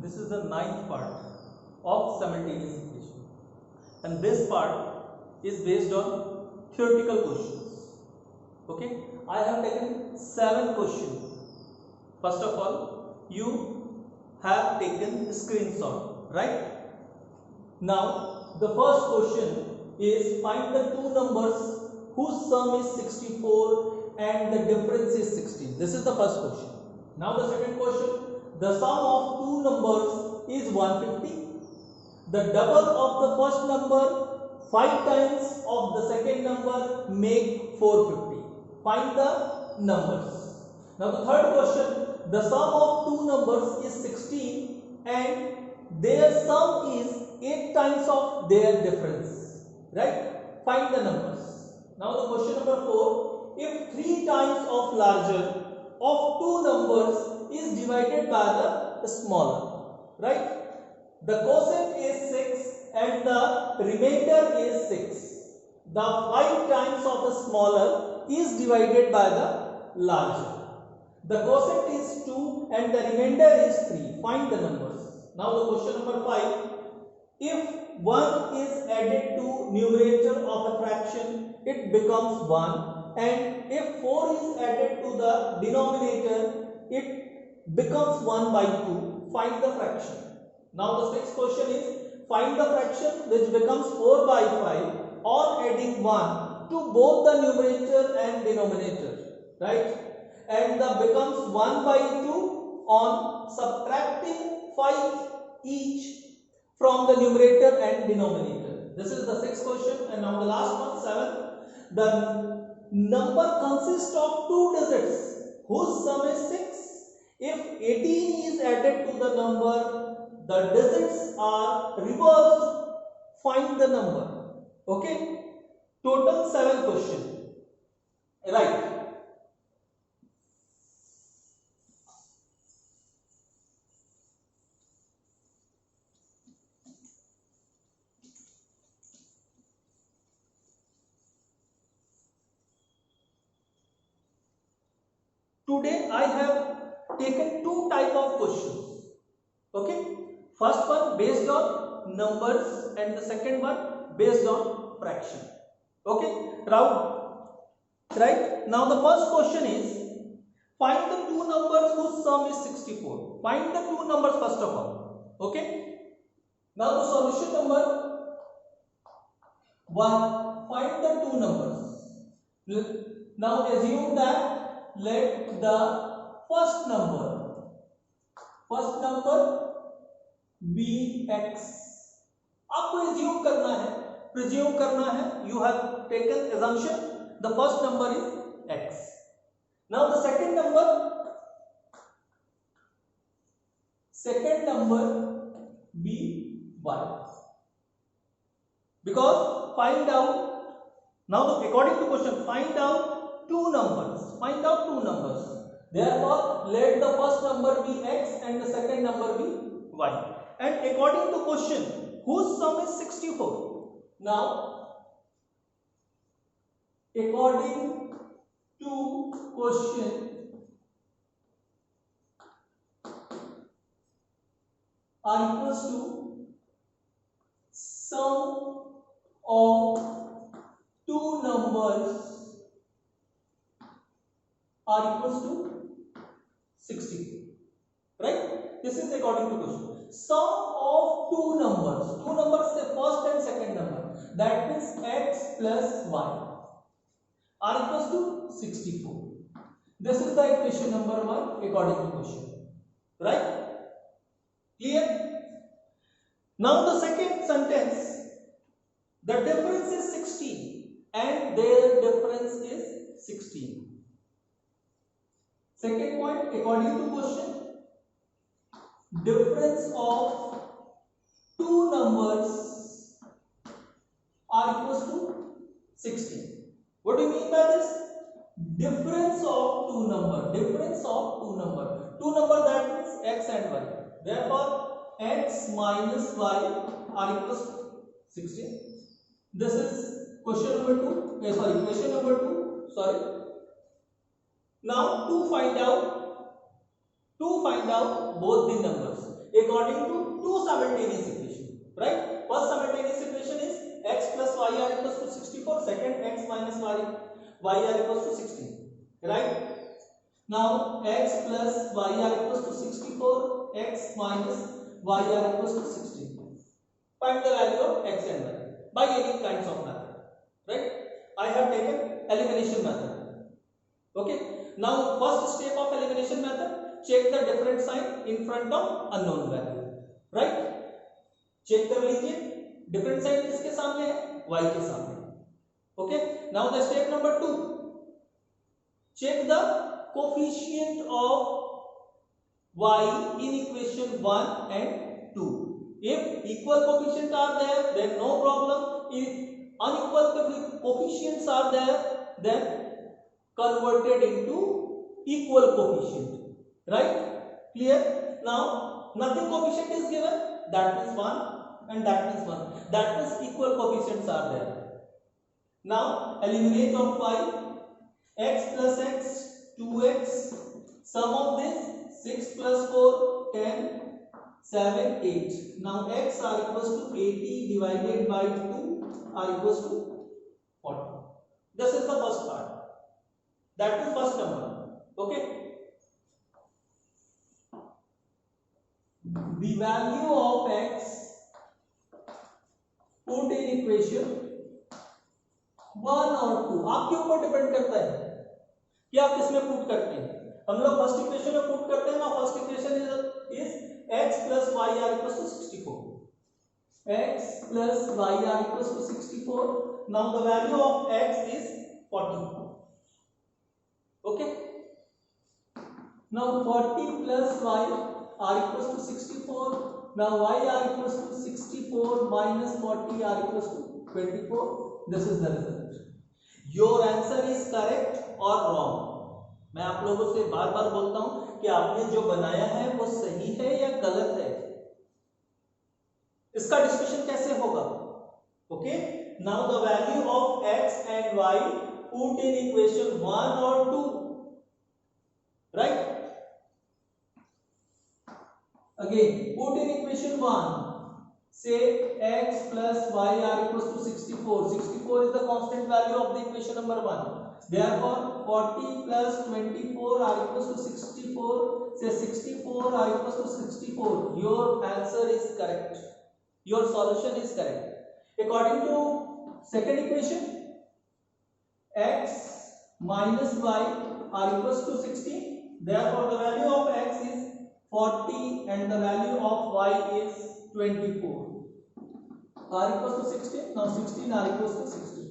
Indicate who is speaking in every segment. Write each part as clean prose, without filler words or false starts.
Speaker 1: This is the ninth part of simultaneous equation, and this part is based on theoretical questions. Okay, I have taken 7 questions. First of all, you have taken screenshot, right? Now, the first question is find the two numbers whose sum is 64 and the difference is 16. This is the first question. Now, the second question, the sum of two numbers is 150. The double of the first number 5 times of the second number make 450. Find the numbers. Now, the third question, the sum of two numbers is 16 and their sum is 8 times of their difference, right? Find the numbers. Now the question number 4, if 3 times of larger of two numbers is divided by the smaller, right? The quotient is 6 and the remainder is 6. The 5 times of the smaller is divided by the larger. The quotient is 2 and the remainder is 3. Find the numbers. Now the question number 5. If 1 is added to numerator of a fraction, it becomes 1. And if 4 is added to the denominator, it becomes 1 by 2. Find the fraction. Now the sixth question is find the fraction which becomes 4 by 5 on adding 1 to both the numerator and denominator, right? And the becomes 1 by 2 on subtracting 5 each from the numerator and denominator. This is the sixth question. And now the last one, 7. The number consists of two digits whose sum is 6. If 18 is added to the number, the digits are reversed. Find the number. Okay. Total 7 questions. Right. Today I have taken two type of questions. Okay. First one based on numbers and the second one based on fraction. Okay. Right. Now the first question is find the two numbers whose sum is 64. Find the two numbers first of all. Okay. Now the solution number 1. Find the two numbers. Now assume that let the first number be x. आपको assume करना है, you have taken assumption, the first number is x. Now the second number be y. Because find out, now according to question, find out two numbers. Therefore, let the first number be x and the second number be y. And according to question, whose sum is 64? Now, according to question, are equals to sum of two numbers are equals to 64, right? This is according to question. Sum of two numbers say first and second number, that means x plus y are equals to 64. This is the equation number 1 according to question, right? Clear? Now the second sentence, the difference is 16 and their difference is 16. Second point, according to question, difference of two numbers are equals to 16. What do you mean by this? Difference of two number. Two number that means x and y. Therefore, x minus y are equals to 16. This is question number 2. Question number 2. Now to find out both the numbers. according to two simultaneous equation, right? First simultaneous equation is x plus y are equals to 64, second x minus y are equals to 16, right? Now x plus y are equals to 64, x minus y are equals to 16. Find the value of x and y by any kinds of method, right? I have taken elimination method. Okay, now first step of elimination method, check the different sign in front of unknown value, right? Check कर लीजिए different sign किसके सामने है, y के सामने. Okay, now the step number 2, check the coefficient of y in equation 1 and 2. If equal coefficients are there, then no problem. If unequal coefficients are there, then converted into equal coefficient, right? Clear? Now nothing coefficient is given, that means 1 and that means 1, that means equal coefficients are there. Now eliminate of y, x plus x 2x, sum of this 6 plus 4 10, 7 8. Now x are equals to 80 divided by 2 are equals to 40. This is the first part. That is first number. Okay, the value of x put in equation 1 और 2 आपके ऊपर depend करता है कि आप किसमें put करते हैं. हम लोग फर्स्ट इक्वेशन में पुट करते हैं ना. First equation is x plus y are equals to 64. x plus y are equals to 64. Now the value of x is 40. Okay, now 40 plus y are equals to 64. Now y are equals to 64 minus 40 are equals to 24. This is the result. Your answer is correct or wrong. मैं आप लोगों से बार बार बोलता हूं कि आपने जो बनाया है वो सही है या गलत है. इसका डिस्कशन कैसे होगा? Okay, now the value of x and y put in equation 1 or 2, right? Again put in equation 1, say x plus y are equals to 64. 64 is the constant value of the equation number 1. Therefore 40 plus 24 are equals to 64. Say 64 are equals to 64. Your answer is correct. Your solution is correct. According to second equation, x minus y are equals to 16. Therefore the value of x is 40 and the value of y is 24. R equals to 16. Now 16 are equals to 16.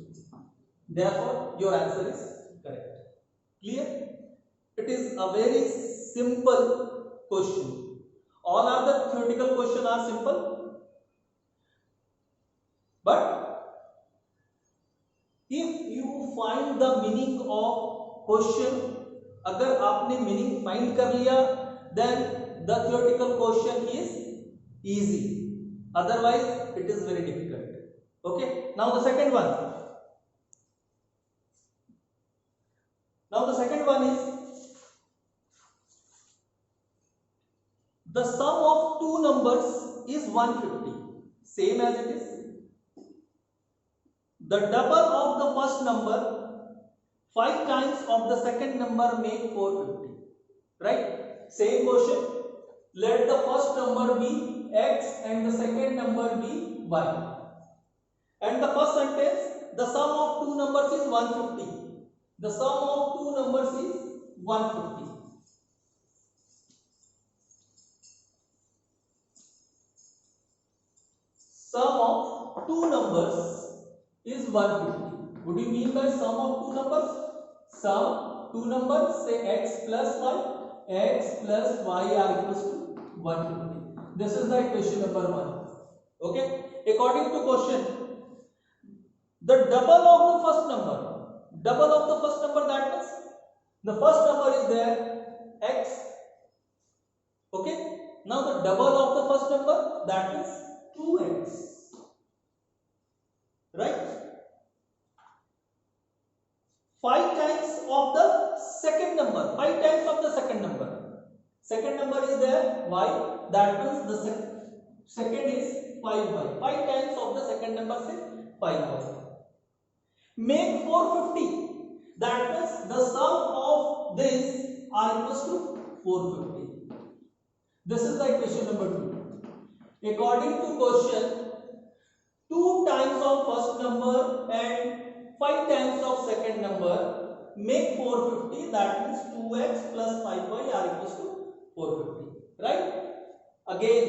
Speaker 1: Therefore your answer is correct. Clear? It is a very simple question. All other theoretical questions are simple, but if you find the meaning of question, अगर आपने meaning find कर लिया, then the theoretical question is easy. Otherwise it is very difficult. Okay, now the second one. Now the second one is the sum of two numbers is 150, same as it is. The double of the first number 5 times of the second number make 450, right? Same question. Let the first number be x and the second number be y. And the first sentence, the sum of two numbers is 150. The sum of two numbers is 150. Sum of two numbers is 150. What do you mean by sum of two numbers? Sum two numbers, say x plus y. X plus y are equals to 150. This is the equation number 1. Okay. According to question, the double of the first number. Double of the first number, that means the first number is there x. Okay. Now the double of the first number, that is 2x. Right? 5 times of the second number. 5 times of the second number. second number is there y, that means the second is 5y, 5 times of the second number से 5y. Make 450, that means the sum of this are equals to 450. This is the equation number 2. According to question, 2 times of first number and 5 times of second number make 450, that means 2x plus 5y are equals to 450, right? Again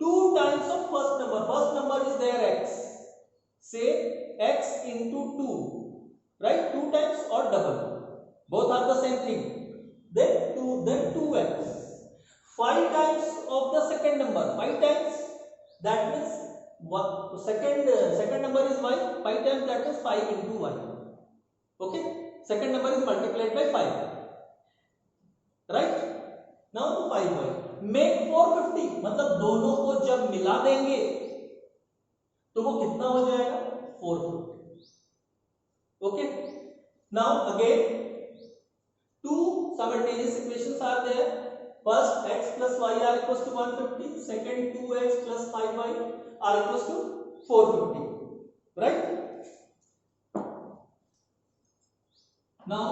Speaker 1: 2 times of first number is there x, say x into 2, right? 2 times or double, both are the same thing. Then 2x. 5 times of the second number, 5 times, that means second number is y, 5 times, that is 5 into y. Okay, second number is multiplied by 5, right? Now 5y. Make 450, मतलब दोनों को जब मिला देंगे तो वो कितना हो जाएगा? 450. Okay. Now again, two simultaneous equations are there. First, x plus y are equals to 150. Second, 2x plus 5y are equals to 450. Right? Now,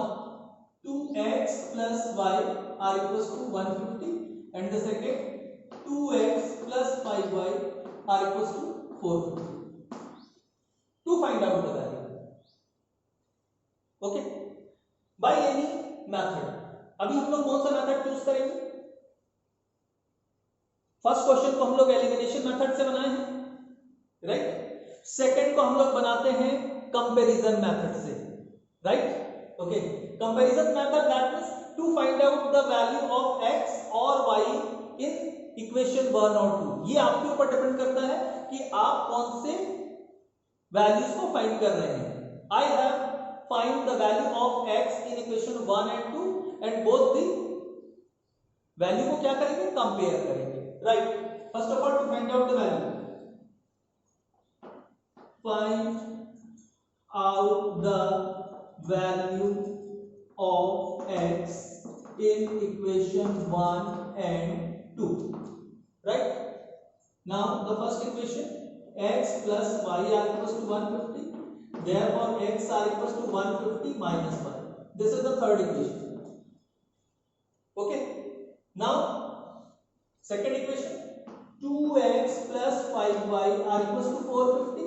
Speaker 1: 2x plus y are equals to 150. And the second, 2x plus 5y are equals to 450. To find out the value. Okay? By any method. अभी हम लोग कौन सा method choose करेंगे? First question को हम लोग elimination method से बनाए हैं, राइट? सेकंड को हम लोग बनाते हैं कंपैरिजन मेथड से, right? Okay, comparison method that means to find out the value of x और y इन इक्वेशन 1 और 2. ये आपके ऊपर डिपेंड करता है कि आप कौन से वैल्यूज को फाइंड कर रहे हैं. I have find the value of x in equation 1 and 2 and both the value को क्या करेंगे? कंपेयर करेंगे. Right. First of all, to find out the value, find out the value of x in equation 1 and 2. Right? Now the first equation, x plus y are equals to 150. Therefore, x are equals to 150 minus 1. This is the third equation. Okay. Now second equation, 2x plus 5y are equals to 450.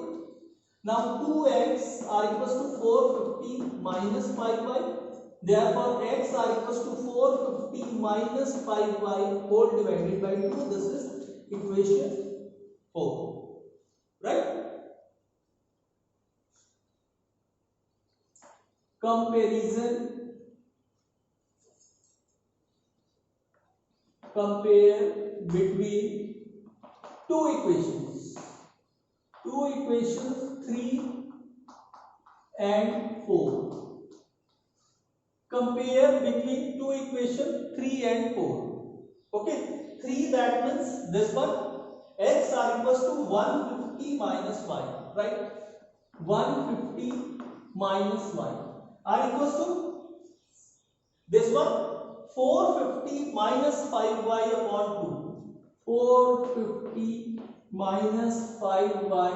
Speaker 1: Now 2x are equals to 450 minus 5y. Therefore, x are equals to 450 minus 5y whole divided by 2. This is equation 4. Right? Compare between two equations 3 and 4. Compare between two equations 3 and 4. Okay, 3 that means this one, x are equals to 150 minus y, right? 150 minus y are equals to this one, 450 minus 5y upon 2. 450 minus 5y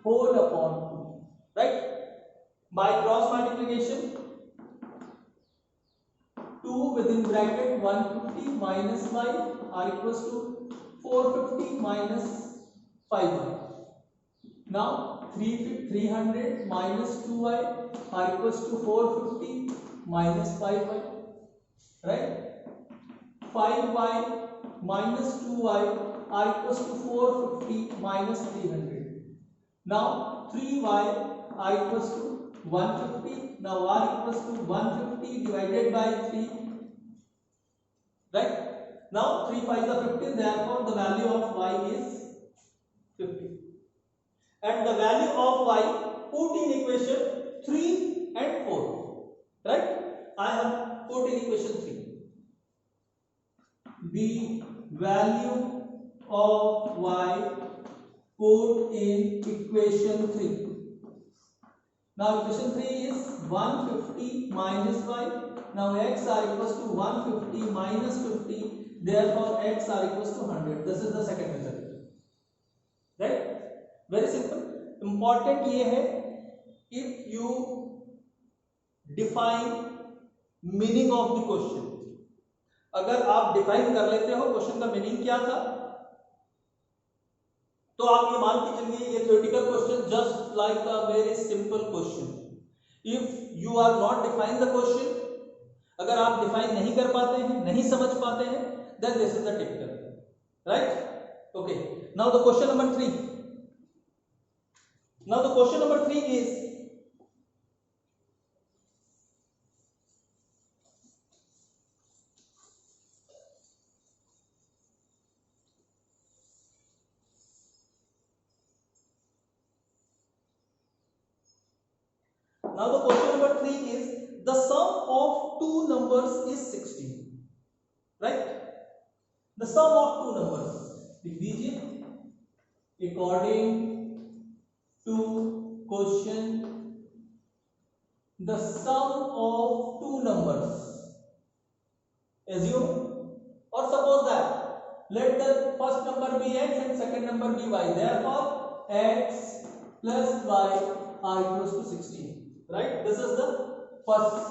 Speaker 1: whole upon 2. Right? By cross multiplication, 2 within bracket 150 minus y are equals to 450 minus 5y. Now 300 minus 2y are equals to 450 minus 5y. Right? 5y minus 2y are equals to 450 minus 300. Now 3y are equals to 150. Now r equals to 150 divided by 3. Right? Now 3 5 are 15. Therefore, the value of y is 50. And the value of y put in equation 3 and 4. Right? I have put in equation 3. The value of y put in equation 3. Now equation 3 is 150 minus y Now x are equals to 150 minus 50, therefore x are equals to 100. This is the second result, right? Very simple. Important ये है, if you define meaning of the question, अगर आप define कर लेते हो question का meaning क्या था, तो आप ये मान के चलिए ये theoretical question just like a very simple question. If you are not define the question, अगर आप डिफाइन नहीं कर पाते हैं, नहीं समझ पाते हैं, then this is the typical, right? Okay, now the question number 3. Now the question number 3 is now the question number 3 is the sum of two numbers is 16, right? The sum of two numbers, लिख दीजिए according to question the sum of two numbers, assume or suppose that let the first number be x and second number be y, therefore x plus y are equals to 16, right? This is the first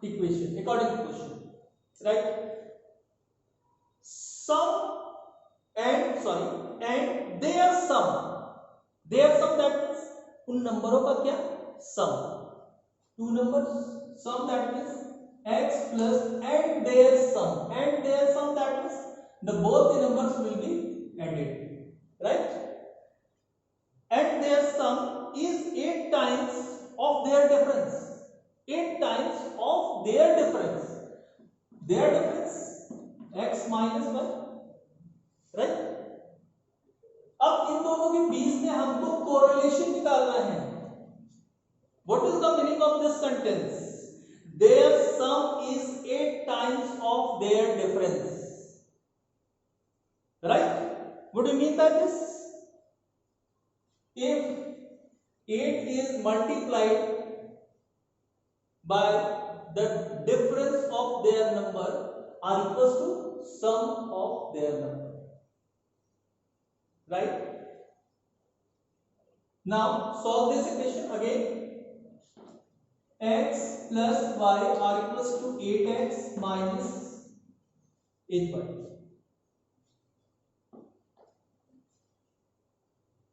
Speaker 1: equation according to question, right? And their sum that means उन नंबरों का क्या sum, two numbers sum that means x plus and their sum that means the both the numbers will be added, right? And their sum is 8 times of their difference, 8 times of their difference x minus y, right? अब इन दोनों के बीच में हमको correlation निकालना है. What is the meaning of this sentence? Their sum is 8 times of their difference, right? What do you mean by this? If 8 is multiplied by the difference of their number are equals to sum of their number, right? Now solve this equation again. X plus y are equals to 8x minus 8y.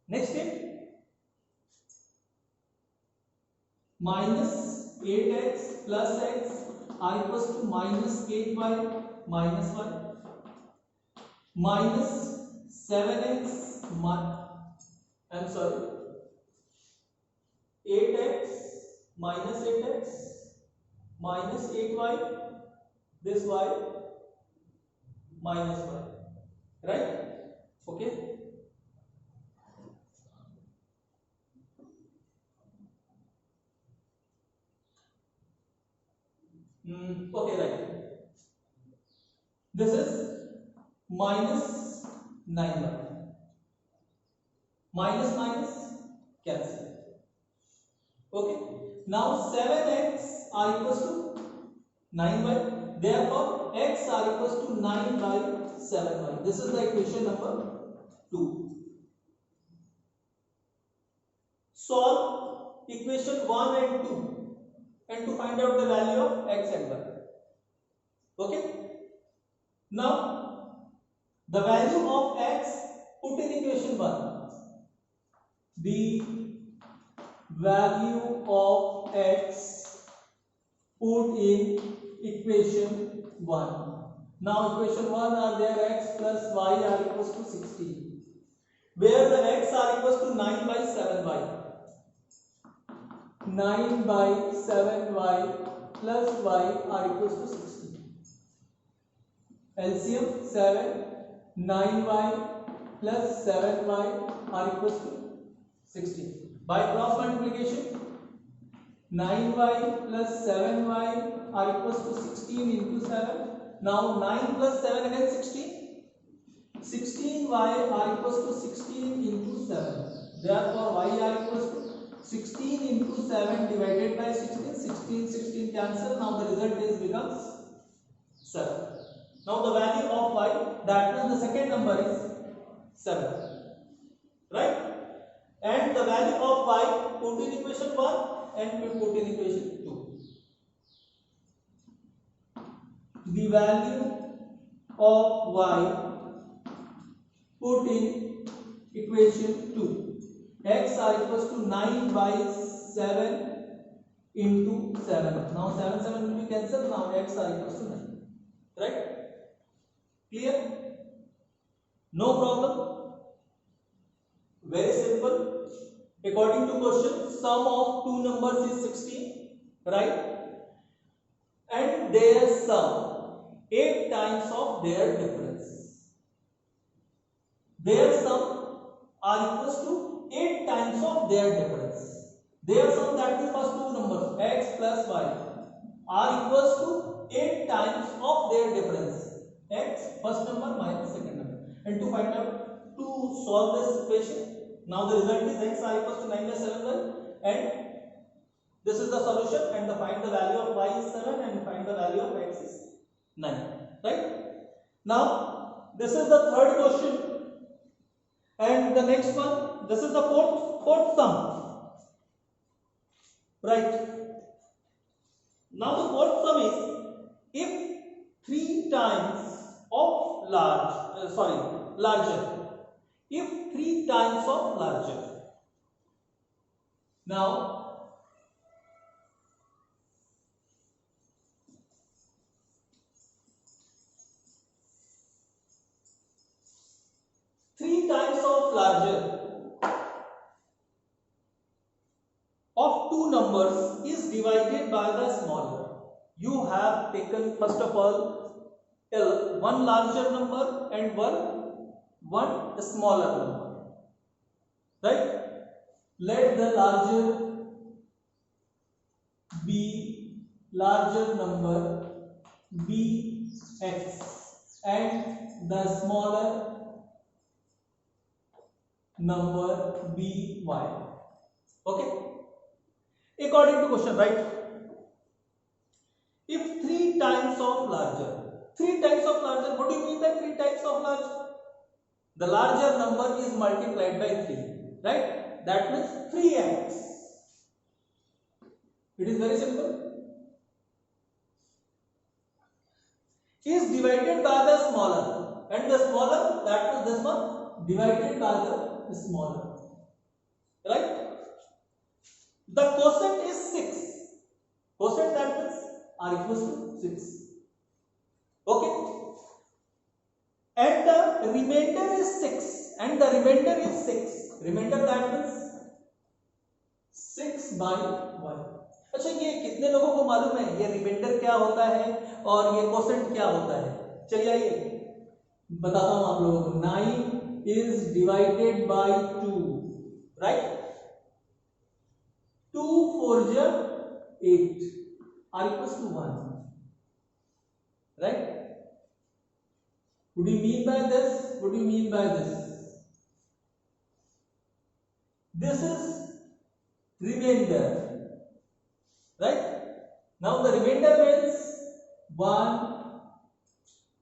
Speaker 1: Next step, minus 8x plus x are equals to minus 8y minus 1 minus 7x 8x minus 8x minus 8y, this y minus y, right? Okay, okay, right. This is minus 9y, minus minus cancel. Okay, now 7x are equals to 9y, therefore x are equals to 9 by 7y. This is the equation number 2. Solve equation 1 and 2 and to find out the value of x and y. Okay, now the value of x put in equation 1, the value of x put in equation 1. Now equation 1 are there x plus y are equals to 16, where the x are equals to 9 by 7y. 9 by 7y plus y are equals to 16. LCM 7, 9y plus 7y are equals to 16. By cross multiplication, 9y plus 7y are equals to 16 into 7. Now 9 plus 7 again 16. 16y are equals to 16 into 7. Therefore y are equals to 16 into 7 divided by 16, 16 cancel. Now the result is becomes 7. Now the value of y, that means the second number is 7, right? And the value of y put in equation 1 and put in equation 2. The value of y put in equation 2. X are equals to 9 by 7 into 7. Now 7 will be cancelled. Now x are equals to 9. Right? Clear? No problem. Very simple. According to question, sum of two numbers is 16. Right? And their sum 8 times of their difference. Their sum are equals to 8 times of their difference. Their sum, that is first two numbers x plus y, are equals to 8 times of their difference. X first number minus second number. And to find out, to solve this equation, now the result is x are equals to 9 by 7 and this is the solution, and find the value of y is 7 and find the value of x is 9. Right? Now this is the third question. And the next one, this is the fourth sum, right? Now the fourth sum is if 3 times of larger, if 3 times of larger. Now 3 times of larger of two numbers is divided by the smaller. You have taken first of all one larger number and one smaller number, right? Let the larger number be x and the smaller number be y. Okay, according to question, right? If 3 times of larger, 3 times of larger, what do you mean by 3 times of larger? The larger number is multiplied by 3, right? That means 3x. It is very simple. Is divided by the smaller, and the smaller, that means this one, divided by the smaller, right? The quotient is 6. Quotient, that means r equals to 6. Okay, and the remainder is 6, and the remainder is 6. Remainder, that means 6 by 1. अच्छा, ये कितने लोगों को मालूम है ये reminder क्या होता है और ये क्वोशेंट क्या होता है? चलिए आइए बताता हूं आप लोगों को. 9 is divided by 2, right? 2 4 जा 8 r equals to 1, right? What do you mean by this? What do you mean by this? This is remainder, right? Now the remainder means 1.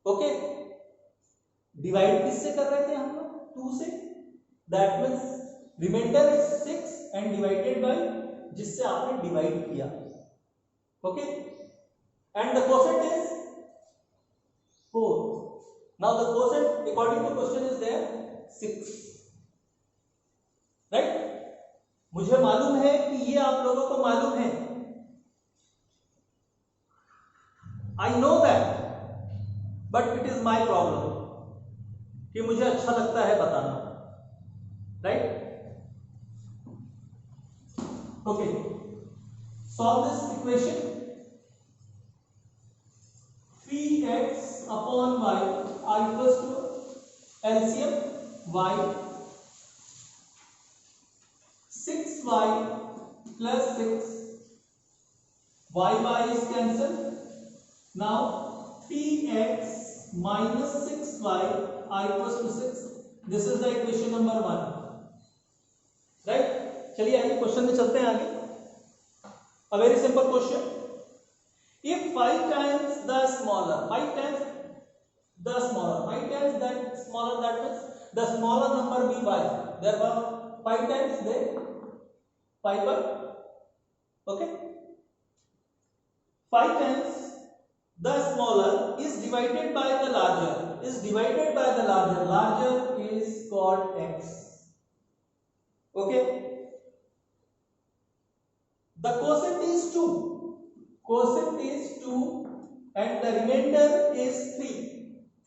Speaker 1: Okay, divide किससे कर रहे थे हम लोग? 2 से. That means reminder is 6 and divided by जिससे आपने divide किया. Okay, and the quotient is 4. Now the quotient according to question is there 6, right? मुझे मालूम है कि ये आप लोगों को मालूम है. I know that, but it is my problem कि मुझे अच्छा लगता है बताना, right? Okay, solve this equation. 3x upon y are equals to LCM y. 6y plus 6, y is cancelled. Now 3x minus 6y are equals to 6. This is the equation number 1, right? चलिए आगे question में चलते हैं आगे। अ very simple question, if 5 times the smaller, 5 times the smaller, 5 times that smaller, that means the smaller number be y, therefore 5 times they 5 by, okay, 5 times the smaller is divided by the larger, is divided by the larger, larger is called x, okay. The quotient is 2, quotient is 2 and the remainder is 3,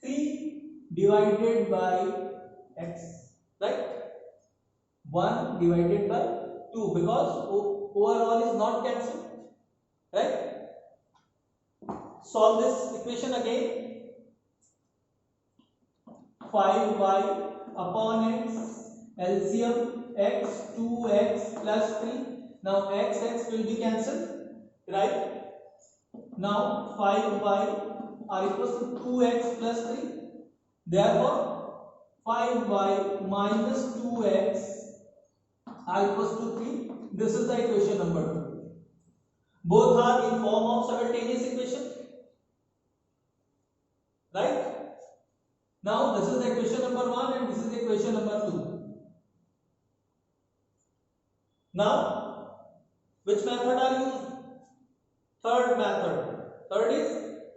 Speaker 1: 3 divided by x, right, 1 divided by 2 because overall is not cancelled, right. Solve this equation again, 5y upon x, LCM x, 2x plus 3, now x will be cancelled, right. Now 5y are equals to 2x plus 3, therefore 5y minus 2x are equals to 3. This is the equation number 2. Both are in form of simultaneous equation, right. Now this is the equation number 1 and this is the equation number 2. Now which method are used? Third method. Third is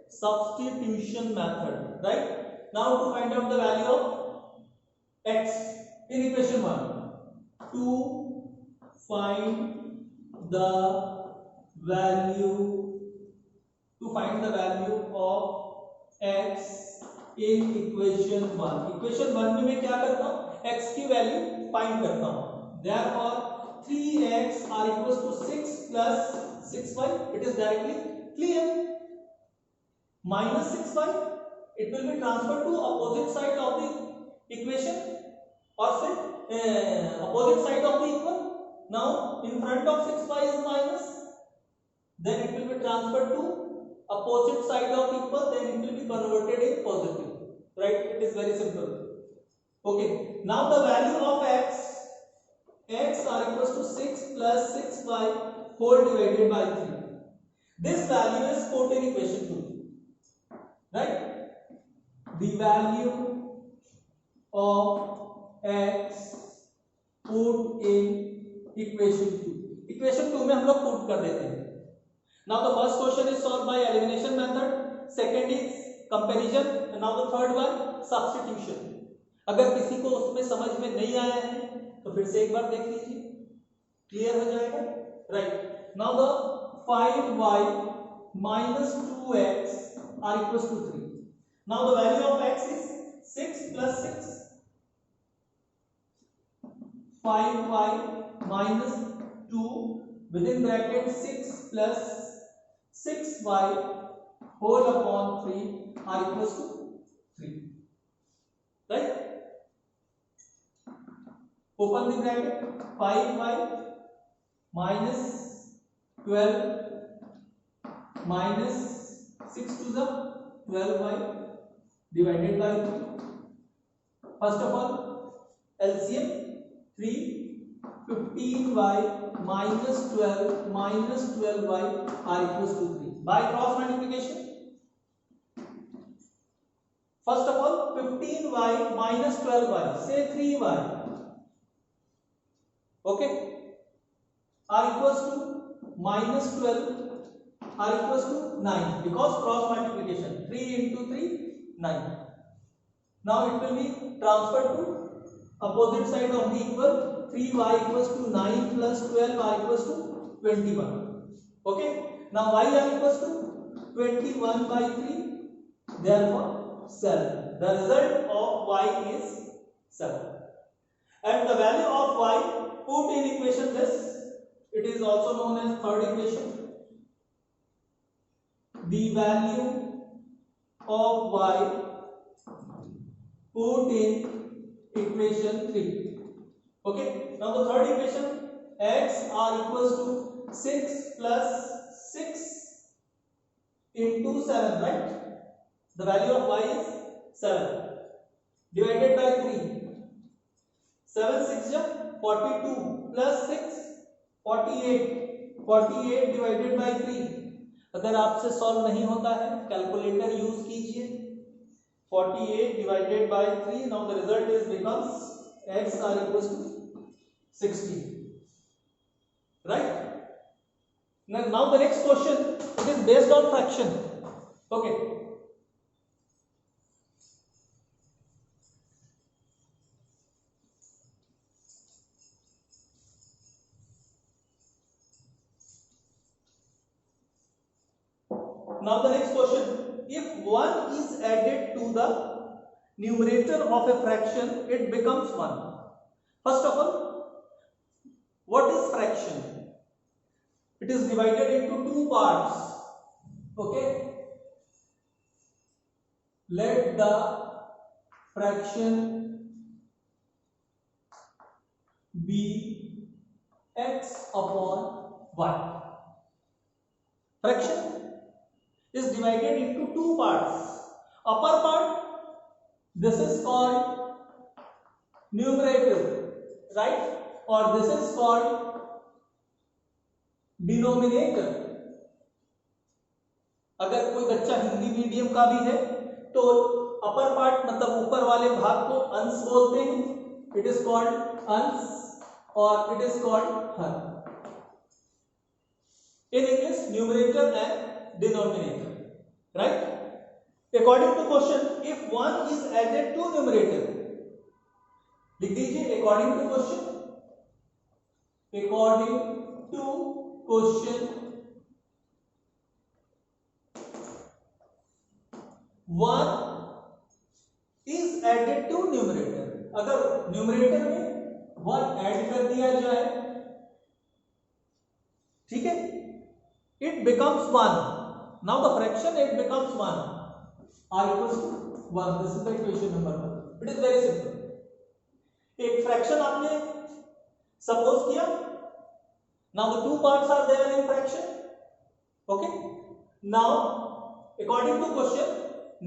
Speaker 1: substitution method, right. Now to find out the value of x in equation 1, to find the value, to find the value of x in equation 1, equation 1 में मैं क्या करता हूँ, x की value find करता हूँ, therefore 3x are equals to 6 plus 6y, it is directly clear, minus 6y, it will be transferred to opposite side of the equation or say opposite side of the equal. Now in front of 6y is minus, then it will be transferred to opposite side of equal, then it will be converted in positive, right. It is very simple, okay. Now the value of x are equals to 6 plus 6y whole divided by 3. This value is put in equation 2, right. The value of x put in equation 2, equation 2 में हम लोग put कर देते हैं. Now the first question is solved by elimination method, second is comparison, and now the third one substitution. अगर किसी को उसमें समझ में नहीं आया है तो फिर से एक बार देख लीजिए, क्लियर हो जाएगा, right. Now the 5y minus 2x are equals to 3. Now the value of x is 6 plus 6, 5y minus 2 within bracket 6 plus 6y whole upon 3 are equals to 3, right. Open the bracket, 5y minus 12 minus 6 to the 12y divided by 3. First of all LCM 3, 15y minus 12y are equals to 3 by cross multiplication. First of all 15y minus 12y, say 3y, okay, are equals to minus 12 are equals to 9 because cross multiplication, 3 into 3 9. Now it will be transferred to opposite side of the equal, 3y equals to 9 plus 12 are equals to 21, okay. Now y are equals to 21 by 3, therefore 7. The result of y is 7, and the value of y put in equation this, it is also known as third equation. The value of y put in equation 3, okay. Now the third equation, x are equals to 6 plus 6 into 7, right. The value of y is 7 divided by 3, 7 6 42 plus 6 48 divided by 3। अगर आपसे solve नहीं होता है calculator use कीजिए। 48 divided by 3, now the result is becomes x are equals to 60, right. Now the next question, it is based on fraction. Okay, now the next question, if 1 is added to the numerator of a fraction, it becomes 1. First of all, what is fraction? It is divided into two parts. Okay, let the fraction be x upon y. Fraction is divided into two parts. Upper part, this is called numerator, right? Or this is called denominator. अगर कोई बच्चा Hindi medium का भी है तो upper part मतलब ऊपर वाले भाग को अंश बोलते हैं, इट इज कॉल्ड अंश, और it is called her. In English, numerator and denominator, right? According to question, if 1 is added to numerator, लिख दीजिए according to question, according to question 1 is added to numerator, अगर numerator में 1 add कर दिया जाए, ठीक है, it becomes 1. Now the fraction it becomes 1. R equals to 1. This is the equation number 1. It is very simple. एक fraction आपने suppose किया. Now the two parts are there in fraction. Okay. Now according to question,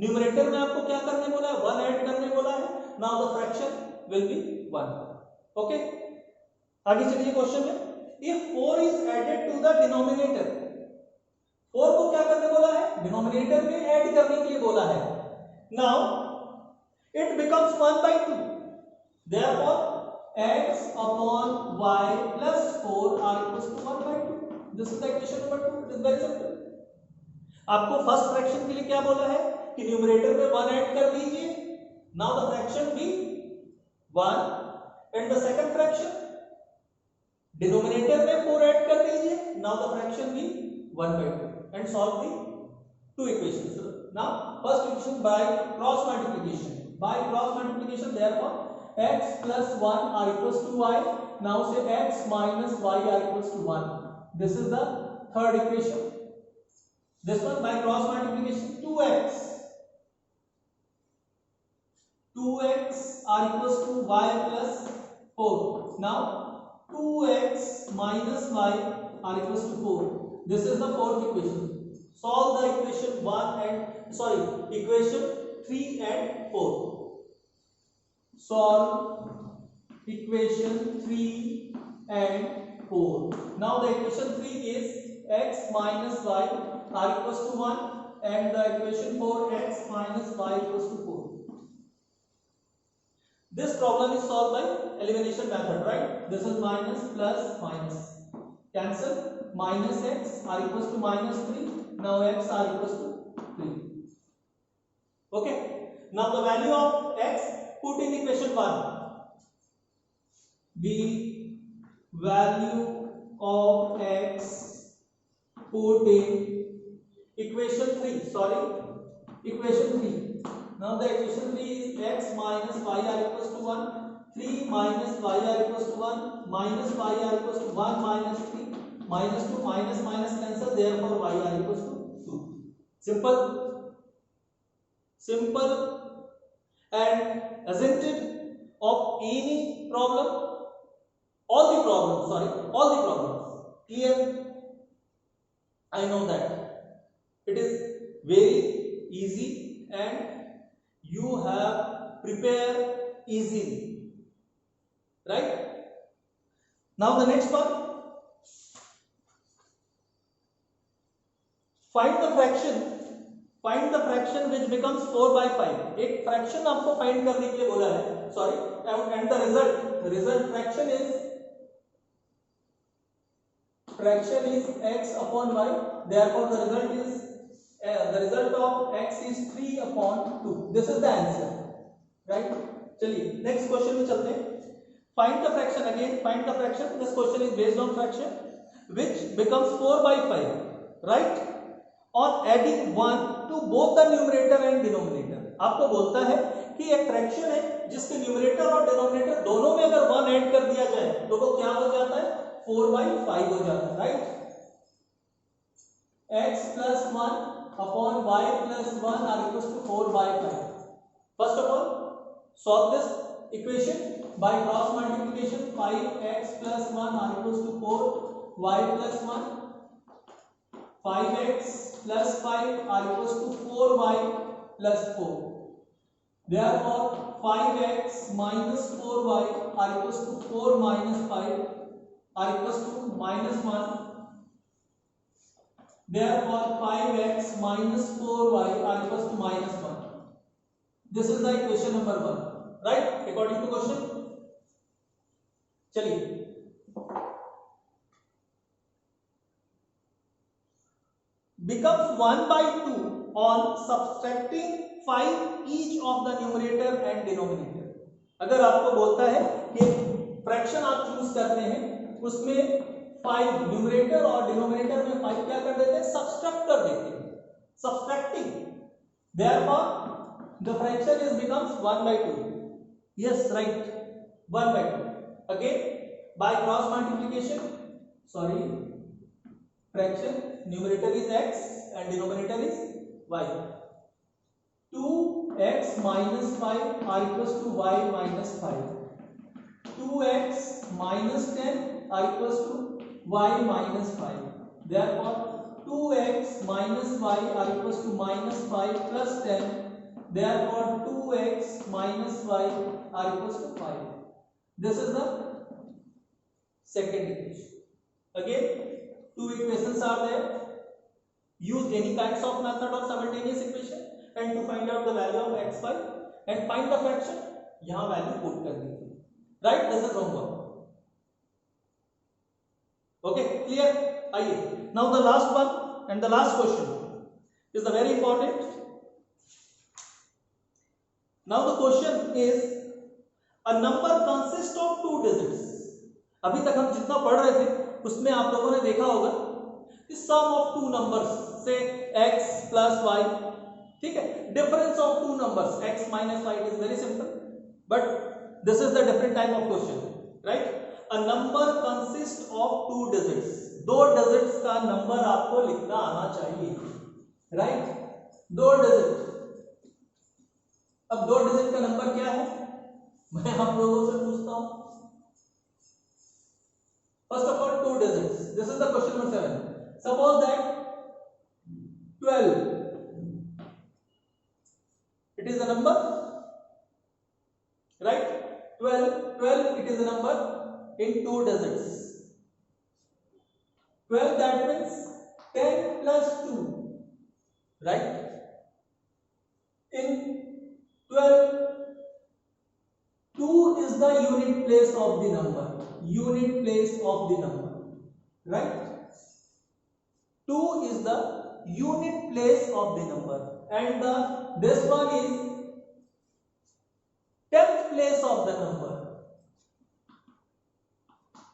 Speaker 1: numerator में आपको क्या करने बोला है? 1 add करने बोला है. Now the fraction will be 1. Okay. आगे चलिए क्वेश्चन में. If 4 is added to the denominator, 4 को क्या करने बोला है? डिनोमिनेटर में ऐड करने के लिए बोला है। Now it becomes 1 by 2, therefore x upon y plus 4 are equals to 1 by 2. This is the equation number 2. It is very simple. आपको फर्स्ट फ्रैक्शन के लिए क्या बोला है कि न्यूमरेटर में 1 ऐड कर दीजिए, now the fraction be 1, and the second fraction denominator में 4 ऐड कर दीजिए, now the fraction be 1 by 2, and solve the two equations. Now first equation by cross multiplication. By cross multiplication, therefore x plus 1 are equals to y. Now say x minus y are equals to 1. This is the third equation. This one by cross multiplication, 2x are equals to y plus 4. Now 2x minus y are equals to 4. This is the fourth equation. Solve the equation 3 and 4. Solve equation 3 and 4. Now the equation 3 is x minus y are equals to 1, and the equation 4 x minus y equals to 4. This problem is solved by elimination method, right? This is minus plus minus. Cancel. Minus x are equals to minus 3. Now x are equals to 3. Okay. Now the value of x put in equation 1. The value of x put in equation 3. Sorry, equation 3. Now the equation 3 is x minus y are equals to 1. 3 minus y are equals to 1. Minus y are equals to 1 minus 3. Minus 2 minus minus cancel, therefore y are equals to 2. Simple. Simple. And isn't it of any problem? All the problems clear. I know that it is very easy and you have prepared easily, right? Now the next one, find the fraction which becomes 4/5। एक fraction आपको find करने के लिए बोला है, sorry, and the result fraction is x upon y, therefore the result of x is 3/2। this is the answer, right? चलिए next question में चलते हैं। Find the fraction, again find the fraction, this question is based on fraction which becomes 4/5, right, on adding 1 to both the numerator and denominator। आपको बोलता है कि एक fraction है जिसके न्यूमरेटर और डिनोमिनेटर दोनों में अगर 1 ऐड कर दिया जाए तो वो क्या हो जाता है, 4/5 हो जाता है, right. x plus 1 upon y plus 1 are equals to 4/5। first of all solve this equation by cross multiplication। 5x plus 1 are equals to 4, y plus 1, 5x plus 5 are equals to 4y plus 4। therefore 5x minus 4y are equals to 4 minus 5 are equals to -1। therefore 5x minus 4y are equals to -1। this is the equation number 1, right, according to question। चलिए becomes 1/2 on subtracting 5 each of the numerator and denominator। अगर आपको बोलता है कि fraction आप choose करते हैं उसमें 5 न्यूमरेटर और डिनोमिनेटर में 5 क्या कर देते हैं, सब्सट्रैक्ट कर देते हैं, subtracting, therefore the fraction is becomes 1/2। yes, right, 1/2। again by cross multiplication, sorry, fraction numerator is x and denominator is y। 2x minus 5 are equals to y minus 5। 2x minus 10 are equals to y minus 5। therefore 2x minus y are equals to minus 5 plus 10। therefore 2x minus y are equals to 5। this is the second equation। again two equations are there, use any kinds of method of simultaneous equation and to find out the value of x5 and find the fraction, यहां value put कर दीजिए, right, this is homework. Okay, clear. आइए now the last one and the last question is the very important. Now the question is a number consist of 2 digits. अभी तक हम जितना पढ़ रहे थे उसमें आप लोगों ने देखा होगा कि सम ऑफ 2 नंबर्स से x plus y, ठीक है, difference of 2 numbers x minus y is very simple, but this is the different type of question, right. A number consist of 2 digits, 2 digits का नंबर आपको लिखना आना चाहिए, राइट, 2 डिजिट। अब 2 digit का number क्या है, मैं आप लोगों से पूछता हूं। First of all 2 digits, this is the question number 7। suppose that 12, it is a number, right, 12 it is a number in 2 digits। 12 that means 10 plus 2, right, in 12 2 is the unit place of the number, unit place of the number, right, 2 is the unit place of the number and this one is 10th place of the number,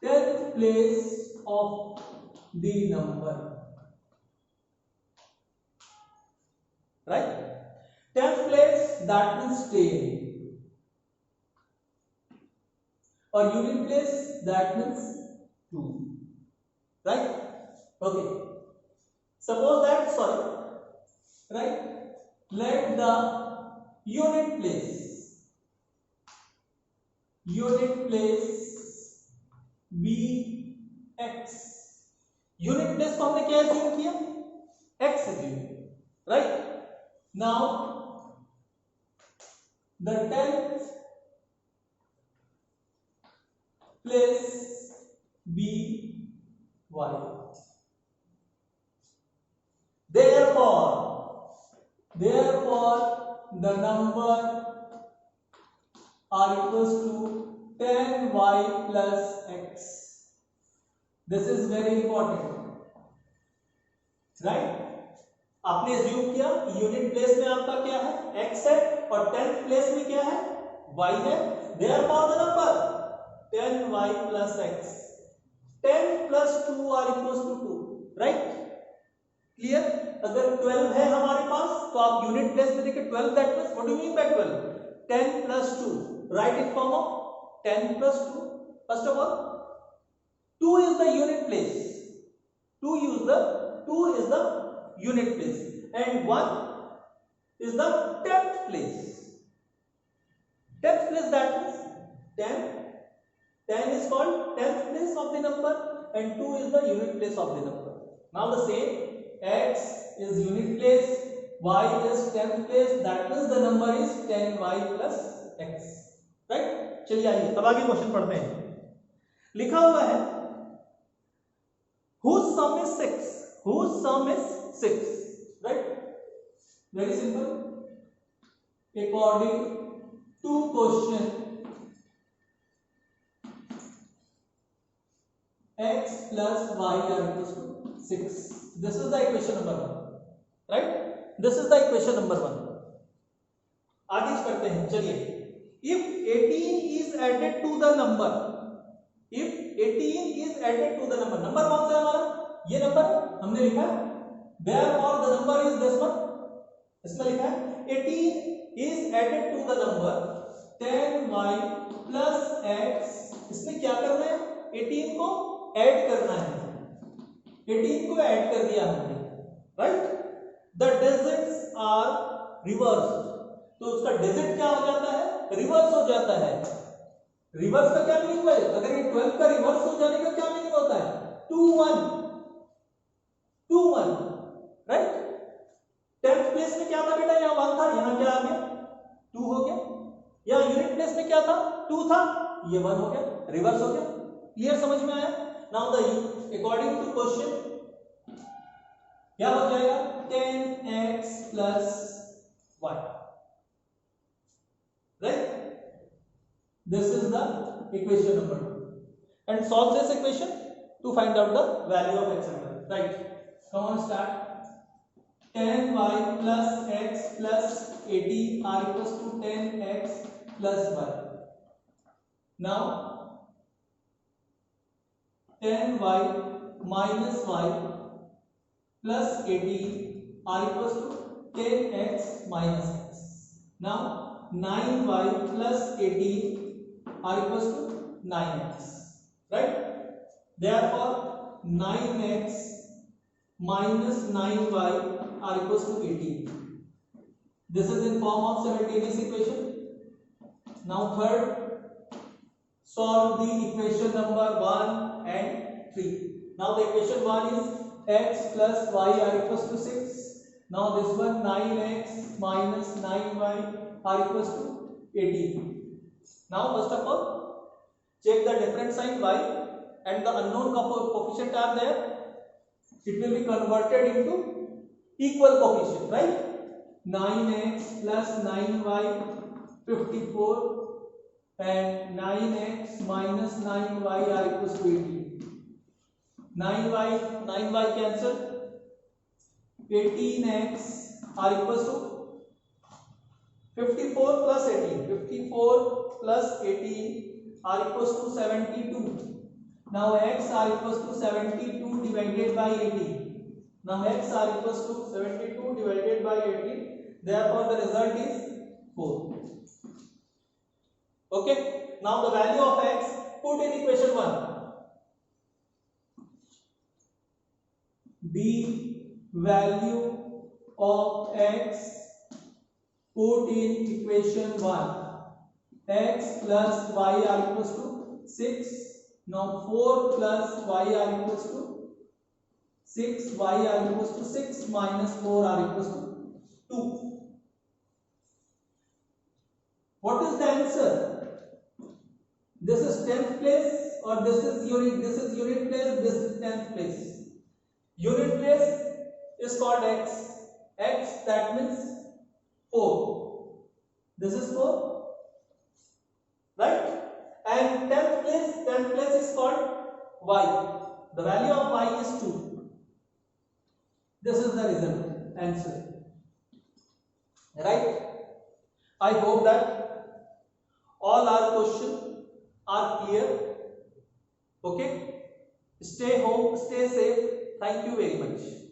Speaker 1: 10th place of the number, right, 10th place that means 10 or unit place that means 2, right, okay। suppose that, sorry, right, let the unit place be x। unit place को हमने क्या assume किया, x assume, right। now the 10th place be y, then therefore the number are equals to 10y plus x. This is very important, right? आपने assume किया unit place में आपका क्या है, x है, और 10th प्लेस में क्या है, y है, therefore the number 10y plus x. 10 plus 2 are equals to 2, right? Clear? अगर 12 है हमारे पास तो आप यूनिट प्लेस में देखिए 12, that means what do you mean by 12? 10 plus 2, write in form of 10 plus 2. First of all, 2 is the unit place. 2 is the unit place, and 1 is the 10th place. 10th place, that means 10 is called 10th place of the number, and 2 is the unit place of the number. Now the same, x is unit place, y is 10th place, that means the number is 10y plus x, right? चलिए आइए अब आगे question पढ़ते हैं. लिखा हुआ है whose sum is 6, right? Very simple. According to question, x plus y are equals to 6. This is the equation number 1, right? This is the equation number 1. आगे करते हैं. चलिए, if 18 is added to the number, number कौन सा है हमारा, ये number हमने लिखा है, therefore the number is this one. इसमें लिखा है 18 is added to the number 10y plus x. इसमें क्या करना है, 18 को ऐड करना है, 18 को ऐड कर दिया हमने, right? The digits are reverse, तो उसका डिजिट क्या हो जाता है, रिवर्स हो जाता है. रिवर्स का क्या मीनिंग है, अगर ये 12 का रिवर्स हो जाने का क्या मीनिंग होता है, 2 1, राइट? 10th प्लेस में क्या था बेटा, यहाँ 1 था, यहाँ क्या आ गया, 2 हो गया. यहाँ यूनिट प्लेस में क्या था, 2 था, ये 1 हो गया, रिवर्स हो गया. क्लियर, समझ में आया? Now the according to question क्या हो जाएगा, 10x plus y, right? This is the equation number 2, and solve this equation to find out the value of x and y, right? Come on, start. 10y plus x plus 18 are equals to 10x plus y. Now 10y minus y plus 18 are equals to 10x minus x. Now 9y plus 18 are equals to 9x, right? Therefore 9x minus 9y are equals to 18. This is in form of simultaneous equation. Now third, solve the equation number 1 and 3. Now the equation 1 is x plus y are equals to 6. Now this one 9x minus 9y are equals to 18. Now first of all, check the different sign y and the unknown coefficient are there. It will be converted into equal coefficient, right? 9x plus 9y 54 and 9x minus 9y are equals to 18. 9y cancel. 18x are equals to 54 plus 18. 54 plus 18 are equals to 72. Now x are equals to 72 divided by 18. Now x are equals to 72 divided by 18. Therefore the result is 4. Okay. Now the value of x put in equation 1. The value of x put in equation 1. X plus y are equals to 6. Now 4 plus y are equals to 6. Y are equals to 6 minus 4 are equals to 2. What is the answer? This is 10th place or this is unit place, this is 10th place. Unit place is called x. X, that means 4. This is 4, right? And 10th place is called y. The value of y is 2. This is the result, answer. Right? I hope that all our questions are clear. Okay? Stay home, stay safe. Thank you very much.